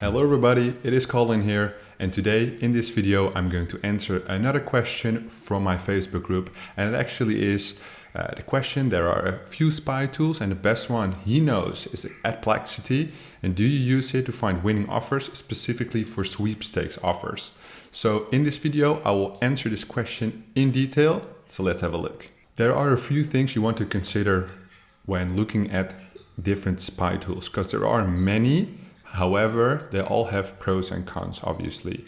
Hello everybody, it is Colin here, and today in this video I'm going to answer another question from my Facebook group, and it actually is the question: there are a few spy tools and the best one he knows is Adplexity, and do you use it to find winning offers specifically for sweepstakes offers? So in this video I will answer this question in detail, so let's have a look. There are a few things you want to consider when looking at different spy tools, because there are many. However, they all have pros and cons, obviously.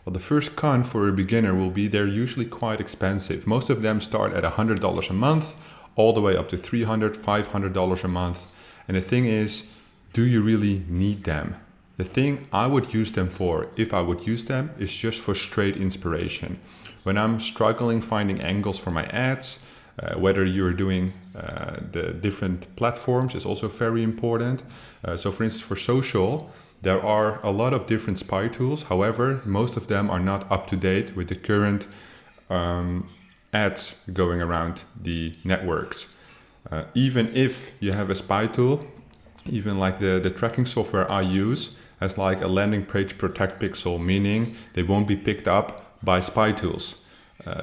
Well, the first con for a beginner will be they're usually quite expensive. Most of them start at $100 a month, all the way up to $300, $500 a month. And the thing is, do you really need them? The thing I would use them for, if I would use them, is just for straight inspiration. When I'm struggling finding angles for my ads, whether you're doing the different platforms is also very important. So for instance, for social, there are a lot of different spy tools. However, most of them are not up to date with the current ads going around the networks. Even if you have a spy tool, even like the tracking software I use has like a landing page protect pixel, meaning they won't be picked up by spy tools.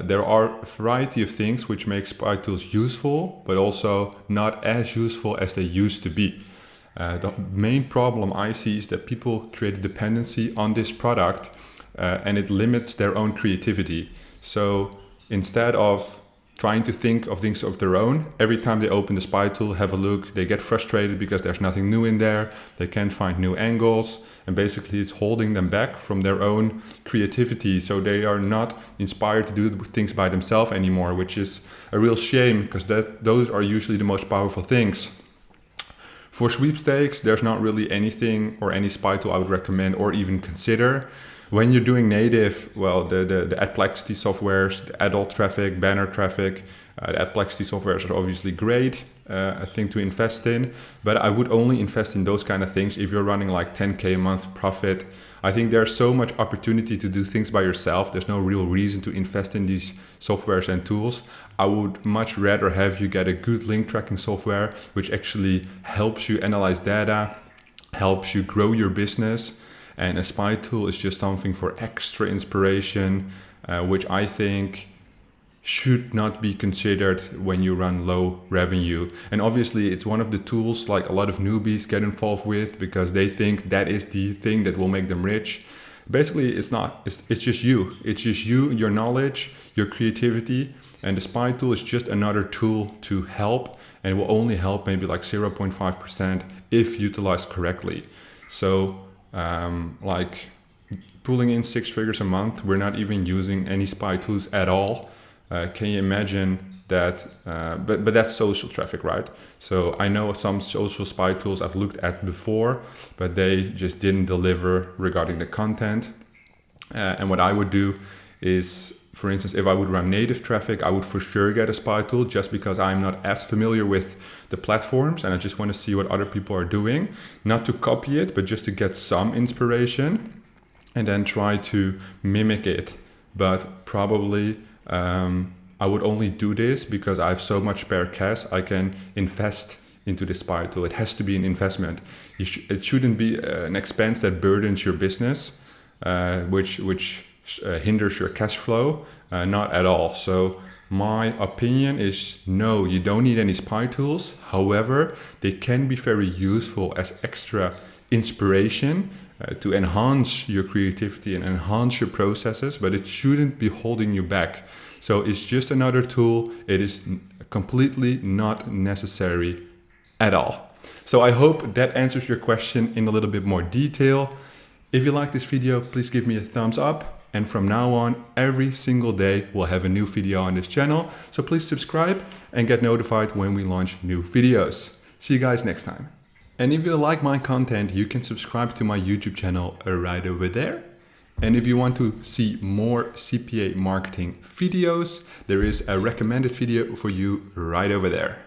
There are a variety of things which make spy tools useful, but also not as useful as they used to be. The main problem I see is that people create a dependency on this product and it limits their own creativity. So instead of trying to think of things of their own, every time they open the spy tool, have a look, they get frustrated because there's nothing new in there, they can't find new angles, and basically it's holding them back from their own creativity. So they are not inspired to do things by themselves anymore, which is a real shame, because those are usually the most powerful things. For sweepstakes, there's not really anything or any spy tool I would recommend or even consider. When you're doing native, well, the Adplexity softwares, the adult traffic, banner traffic, the Adplexity softwares are obviously great, a thing to invest in. But I would only invest in those kind of things if you're running like 10K a month profit. I think there's so much opportunity to do things by yourself. There's no real reason to invest in these softwares and tools. I would much rather have you get a good link tracking software, which actually helps you analyze data, helps you grow your business. And a spy tool is just something for extra inspiration, which I think should not be considered when you run low revenue. And obviously it's one of the tools like a lot of newbies get involved with because they think that is the thing that will make them rich. Basically it's not, it's just you. It's just you, your knowledge, your creativity, and the spy tool is just another tool to help, and it will only help maybe like 0.5% if utilized correctly. So like pulling in 6 figures a month, we're not even using any spy tools at all. Can you imagine that? But that's social traffic, right? So I know some social spy tools I've looked at before, but they just didn't deliver regarding the content. And what I would do is, for instance, if I would run native traffic, I would for sure get a spy tool, just because I'm not as familiar with the platforms and I just want to see what other people are doing. Not to copy it, but just to get some inspiration and then try to mimic it. But probably I would only do this because I have so much spare cash I can invest into the spy tool. It has to be an investment. It shouldn't be an expense that burdens your business, which hinders your cash flow, not at all. So my opinion is no, you don't need any spy tools. However, they can be very useful as extra inspiration to enhance your creativity and enhance your processes, but it shouldn't be holding you back. So it's just another tool. It is completely not necessary at all. So I hope that answers your question in a little bit more detail. If you like this video, please give me a thumbs up. And from now on, every single day, we'll have a new video on this channel. So please subscribe and get notified when we launch new videos. See you guys next time. And if you like my content, you can subscribe to my YouTube channel right over there. And if you want to see more CPA marketing videos, there is a recommended video for you right over there.